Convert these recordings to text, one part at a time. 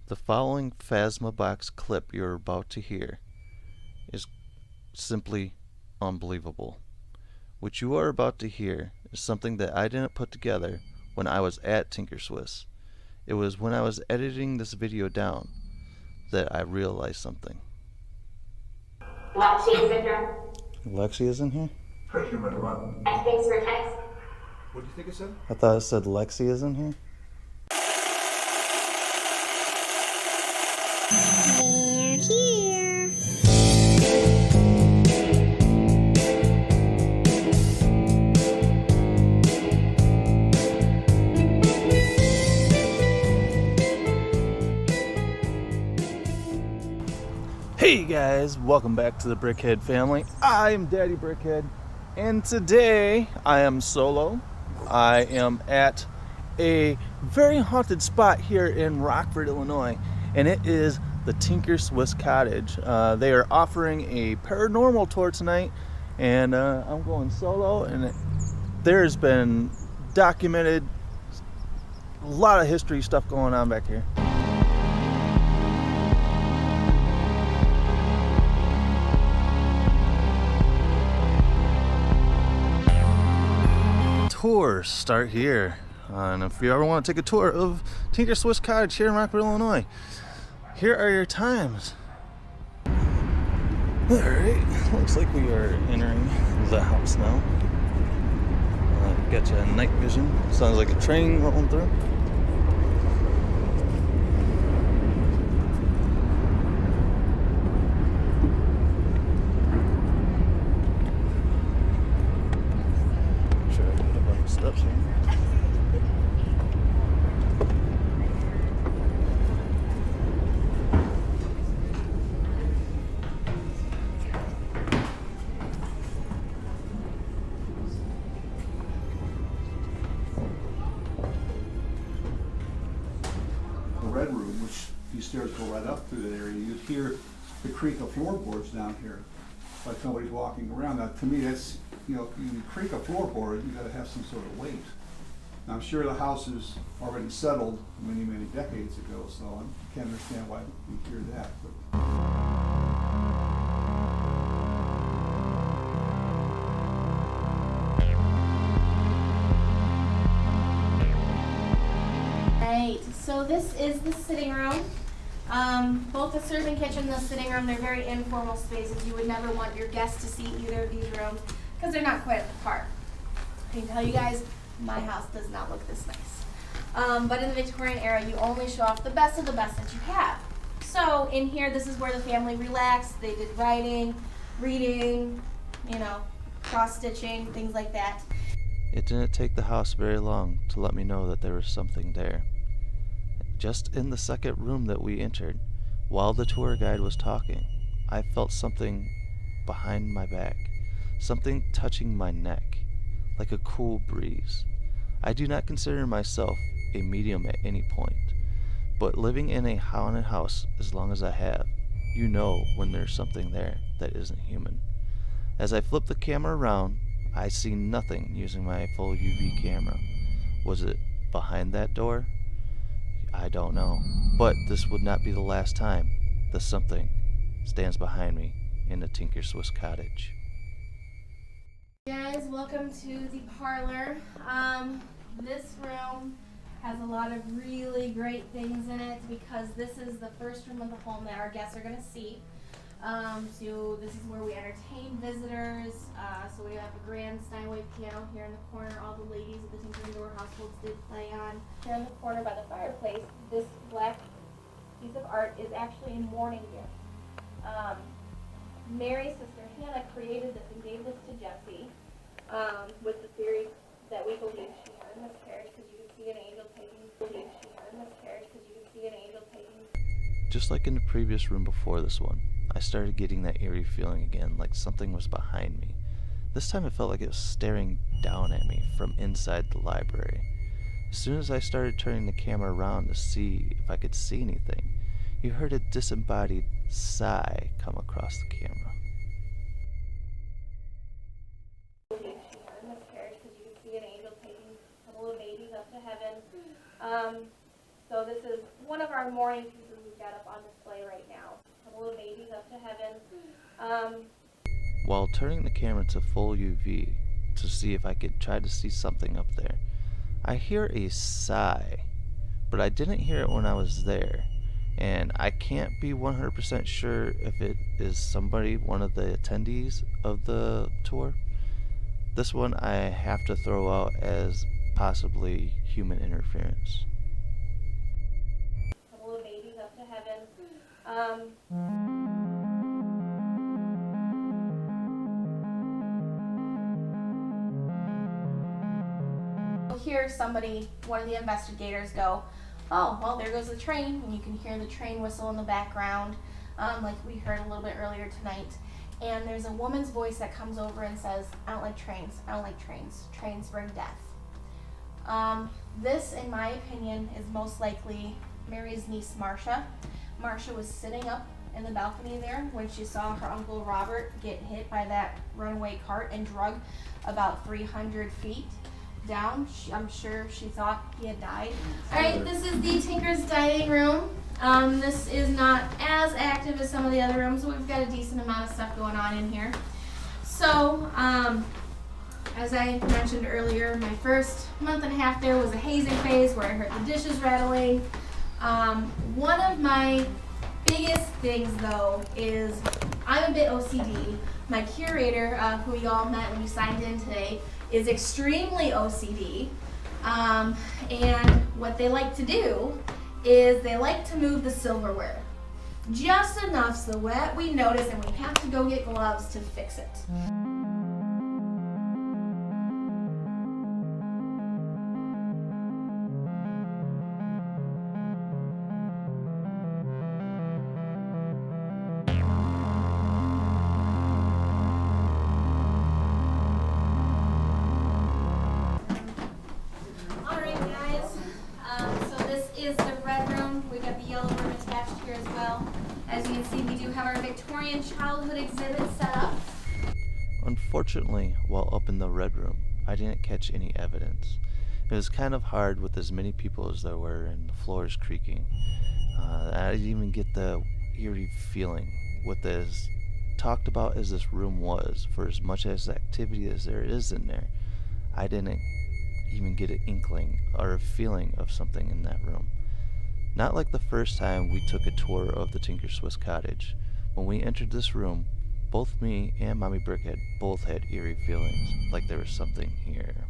The following Phasma Box clip you're about to hear is simply unbelievable. What you are about to hear is something that I didn't put together when I was at tinkerswiss. It was when I was editing this video down that I realized something. Lexi is in here. Lexi is in here? I think it's for text. What do you think it said? I thought it said Lexi is in here. They're here. Hey guys, welcome back to the Brickhead family. I am Daddy Brickhead, and today I am solo. I am at a very haunted spot here in Rockford, Illinois, and it is the tinkerswiss Cottage. They are offering a paranormal tour tonight, and I'm going solo, and there's been documented a lot of history stuff going on back here. Tours start here, and if you ever want to take a tour of tinkerswiss Cottage here in Rockford, Illinois, here are your times. Alright, looks like we are entering the house now. Got you a night vision. Sounds like a train rolling through. Steps here. The red room, which these stairs go right up through that area, you'd hear the creak of floorboards down here, like somebody's walking around. Now, to me, that's, you know, you creak a floorboard, you gotta have some sort of weight. Now, I'm sure the house is already settled many, many decades ago, so I can't understand why you hear that. But Right, so this is the sitting room. Both the serving kitchen and the sitting room, they're very informal spaces. You would never want your guests to see either of these rooms because they're not quite apart. I can tell you guys, my house does not look this nice. But in the Victorian era, you only show off the best of the best that you have. So in here, this is where the family relaxed. They did writing, reading, you know, cross-stitching, things like that. It didn't take the house very long to let me know that there was something there. Just in the second room that we entered, while the tour guide was talking, I felt something behind my back, something touching my neck, like a cool breeze. I do not consider myself a medium at any point, but living in a haunted house as long as I have, you know when there's something there that isn't human. As I flip the camera around, I see nothing using my full UV camera. Was it behind that door? I don't know. But this would not be the last time the something stands behind me in the tinkerswiss Cottage. Guys, welcome to the parlor. This room has a lot of really great things in it because this is the first room of the home that our guests are going to see. So this is where we entertain visitors. So we have a grand Steinway piano here in the corner. All the ladies of the Tinker and Door households did play on. Here in the corner by the fireplace, this black piece of art is actually in mourning gear. Mary's sister Hannah created this and gave this to Jesse with the theory that we believe she had a miscarriage because you can see an angel taking. Believe she had a miscarriage because you can see an angel taking. Just like in the previous room before this one, I started getting that eerie feeling again, like something was behind me. This time it felt like it was staring down at me from inside the library. As soon as I started turning the camera around to see if I could see anything, you heard a disembodied sigh come across the camera. Believe she had a miscarriage because you can see an angel taking a couple of babies up to heaven. So this is one of our mourning pieces got up on display right now. A couple of babies up to heaven. While turning the camera to full UV to see if I could try to see something up there, I hear a sigh, but I didn't hear it when I was there, and I can't be 100% sure if it is somebody, one of the attendees of the tour. This one I have to throw out as possibly human interference. A couple of babies up to heaven. You'll hear somebody, one of the investigators, go, "Oh, well, there goes the train," and you can hear the train whistle in the background, like we heard a little bit earlier tonight. And there's a woman's voice that comes over and says, "I don't like trains. I don't like trains. Trains bring death." This, in my opinion, is most likely Mary's niece, Marcia. Marcia was sitting up in the balcony there when she saw her uncle Robert get hit by that runaway cart and drug about 300 feet down. I'm sure she thought he had died. All right, this is the Tinker's dining room. This is not as active as some of the other rooms, but we've got a decent amount of stuff going on in here. So, as I mentioned earlier, my first month and a half there was a hazing phase where I heard the dishes rattling. One of my biggest things, though, is I'm a bit OCD. My curator, who you all met when you signed in today, is extremely OCD. And what they like to do is they like to move the silverware just enough so that we notice and we have to go get gloves to fix it. Alright guys, so this is the red room. We've got the yellow room attached here as well. As you can see, we do have our Victorian childhood exhibit set up. Unfortunately, while up in the red room, I didn't catch any evidence. It was kind of hard with as many people as there were and the floors creaking. I didn't even get the eerie feeling with as talked about as this room was, for as much as activity as there is in there. I didn't even get an inkling or a feeling of something in that room. Not like the first time we took a tour of the tinkerswiss cottage. When we entered this room, both me and Mommy Brickhead both had eerie feelings, like there was something here.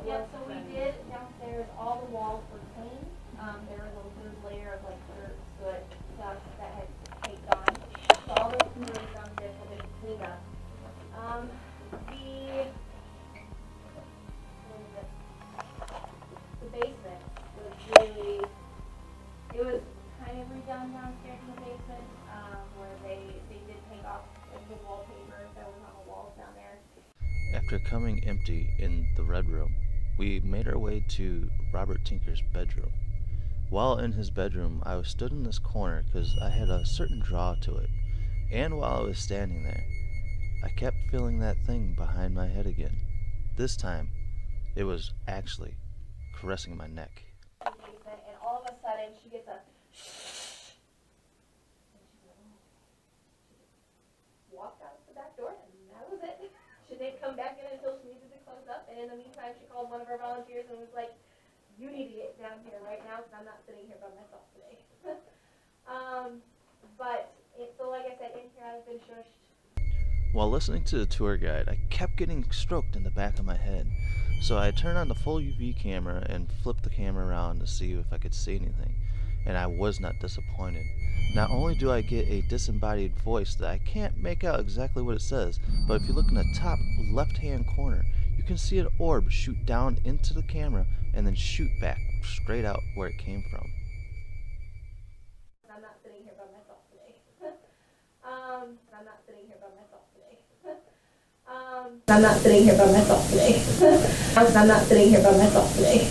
Yep, so we did downstairs, all the walls were clean. There was a loose layer of like dirt, soot, stuff that had caked on. So all those converters downstairs have been cleaned up. The basement was really, it was kind of redone downstairs in the basement, where they did take off the wallpaper that was on the walls down there. After coming empty in the red room, we made our way to Robert Tinker's bedroom. While in his bedroom, I was stood in this corner because I had a certain draw to it. And while I was standing there, I kept feeling that thing behind my head again. This time, it was actually caressing my neck. And all of a sudden, she gets a walked out the back door, and that was it. She didn't come back in until she needed to close up, and in the meantime, she called one of our volunteers and was like, "You need to get down here right now, because I'm not sitting here by myself today." So like I said, in here I've been shushed. While listening to the tour guide, I kept getting stroked in the back of my head. So I turned on the full UV camera and flipped the camera around to see if I could see anything. And I was not disappointed. Not only do I get a disembodied voice that I can't make out exactly what it says, but if you look in the top left-hand corner, you can see an orb shoot down into the camera and then shoot back straight out where it came from. I'm not sitting here by myself today. I'm not sitting here by myself today. I'm not sitting here by myself today. I'm not sitting here by myself today.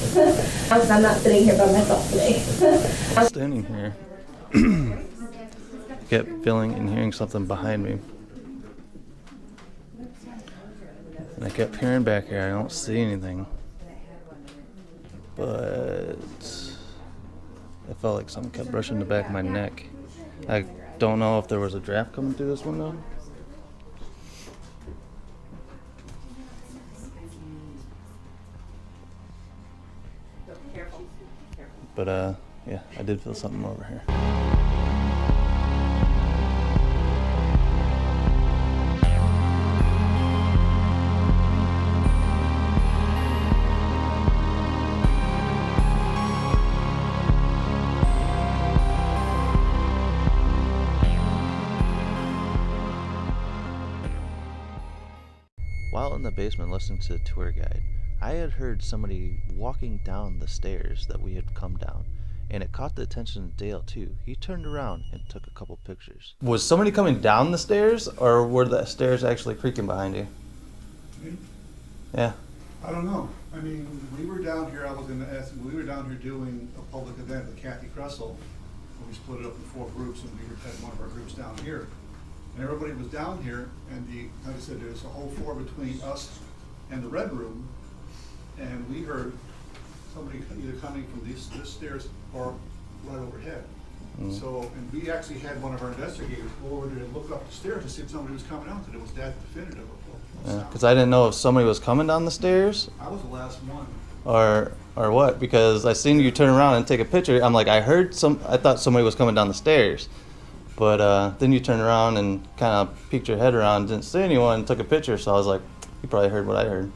I'm not sitting here by myself today. Standing here, I kept feeling and hearing something behind me. And I kept peering back here. I don't see anything. But I felt like something kept brushing the back of my neck. I don't know if there was a draft coming through this window. But yeah, I did feel something over here. While in the basement listening to the tour guide, I had heard somebody walking down the stairs that we had come down, and it caught the attention of Dale too. He turned around and took a couple pictures. Was somebody coming down the stairs, or were the stairs actually creaking behind you? Me? Yeah. I don't know. I mean, we were down here, we were down here doing a public event with Kathy Kressel, and we split it up in 4 groups, and we had one of our groups down here. And everybody was down here, and like I said, there's a whole floor between us and the red room, and we heard somebody either coming from this stairs or right overhead. So, and we actually had one of our investigators go over there and look up the stairs to see if somebody was coming out, because it was that definitive of sound. Because I didn't know if somebody was coming down the stairs I was the last one. or what, because I seen you turn around and take a picture. I'm like, I thought somebody was coming down the stairs. But then you turned around and kind of peeked your head around, didn't see anyone, and took a picture, so I was like, you probably heard what I heard.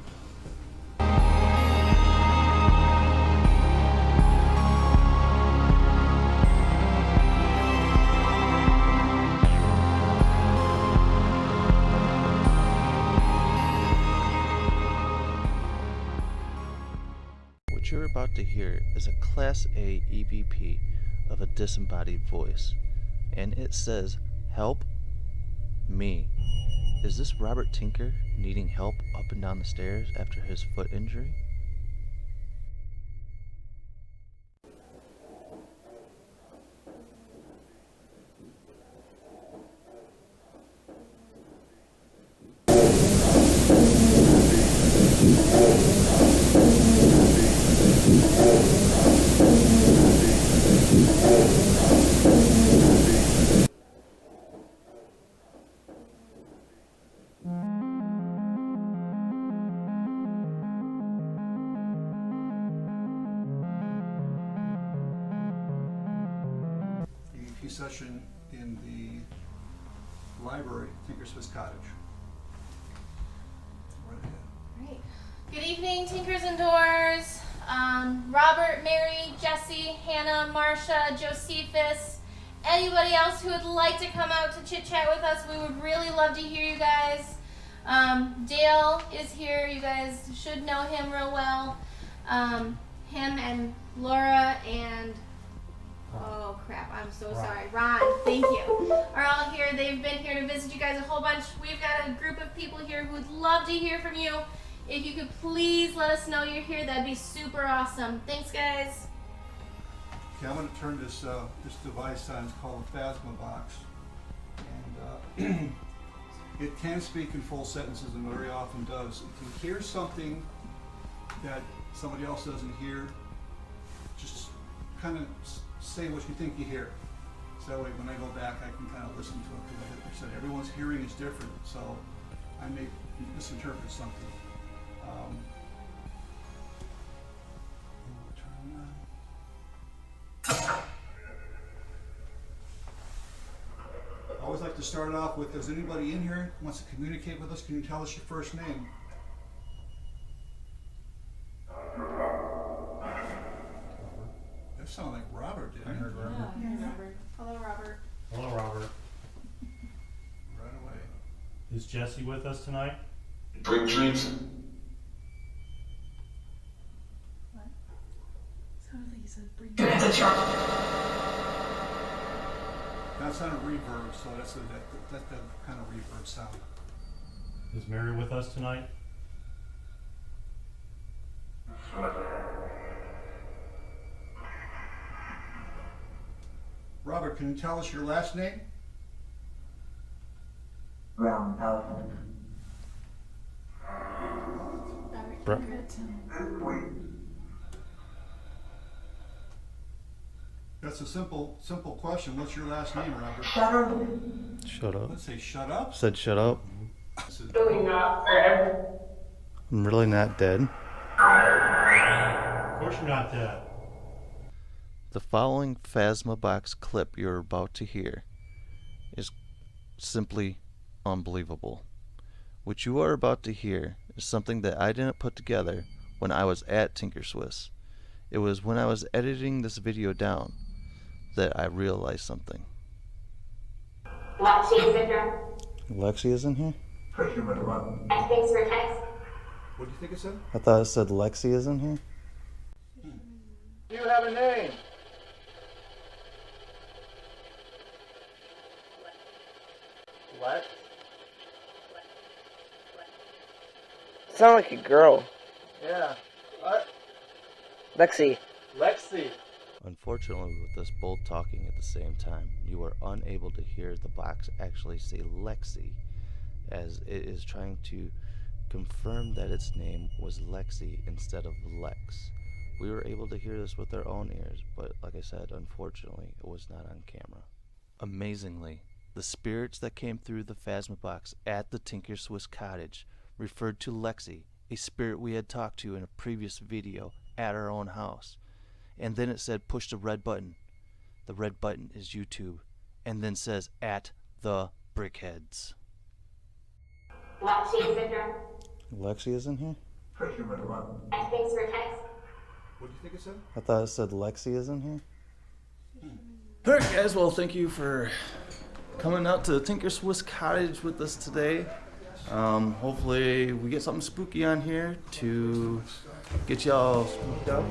What you're about to hear is a Class A EVP of a disembodied voice. And it says, "Help me." Is this Robert Tinker needing help up and down the stairs after his foot injury? EVP session in the library, tinkerswiss Cottage. Right ahead. Great. Good evening, Tinkers and Doors. Robert, Mary, Jesse, Hannah, Marcia, Josephus, anybody else who would like to come out to chit chat with us, we would really love to hear you guys. Dale is here. You guys should know him real well. Him and Laura and oh crap, I'm so sorry. Ron, thank you. Are all here. They've been here to visit you guys a whole bunch. We've got a group of people here who would love to hear from you. If you could please let us know you're here, that'd be super awesome. Thanks, guys. Okay, I'm going to turn this device on. It's called a Phasma box, and it can speak in full sentences, and very often does. If you hear something that somebody else doesn't hear, just kind of say what you think you hear. So that way, when I go back, I can kind of listen to it. Because like I said, everyone's hearing is different, so I may misinterpret something. I always like to start off with, is anybody in here who wants to communicate with us? Can you tell us your first name? That sounded like Robert, didn't it? I heard Robert. Yeah, Robert. Hello, Robert. Hello, Robert. Right away. Is Jesse with us tonight? Bring drinks. What? Sounded like you said bring. Get in the truck. That's not a reverb, so that's that kind of reverb sound. Is Mary with us tonight? Robert, can you tell us your last name? Brown elephant. That's a simple question. What's your last name, Robert? Shut up. Let's say shut up. Said shut up. Really not dead. I'm really not dead. Of course you're not dead. The following Phasma Box clip you're about to hear is simply unbelievable. What you are about to hear is something that I didn't put together when I was at tinkerswiss. It was when I was editing this video down that I realized something. Lexi syndrome. Lexi is in here? Thanks for a text. What do you think it said? I thought it said Lexi is in here. Do you have a name? What? Sound like a girl. Yeah. What? Lexi. Lexi. Unfortunately, with us both talking at the same time, you are unable to hear the box actually say Lexi, as it is trying to confirm that its name was Lexi instead of Lex. We were able to hear this with our own ears, but like I said, unfortunately, it was not on camera. Amazingly, the spirits that came through the Phasma box at the tinkerswiss cottage referred to Lexi, a spirit we had talked to in a previous video at our own house. And then it said push the red button. The red button is YouTube, and then says at the Brickheads. Lexi syndrome. Lexi is in here? Thanks for a text. What do you think it said? I thought it said Lexi is in here. Alright guys, well thank you for coming out to tinkerswiss cottage with us today. Hopefully we get something spooky on here to get y'all spooked out.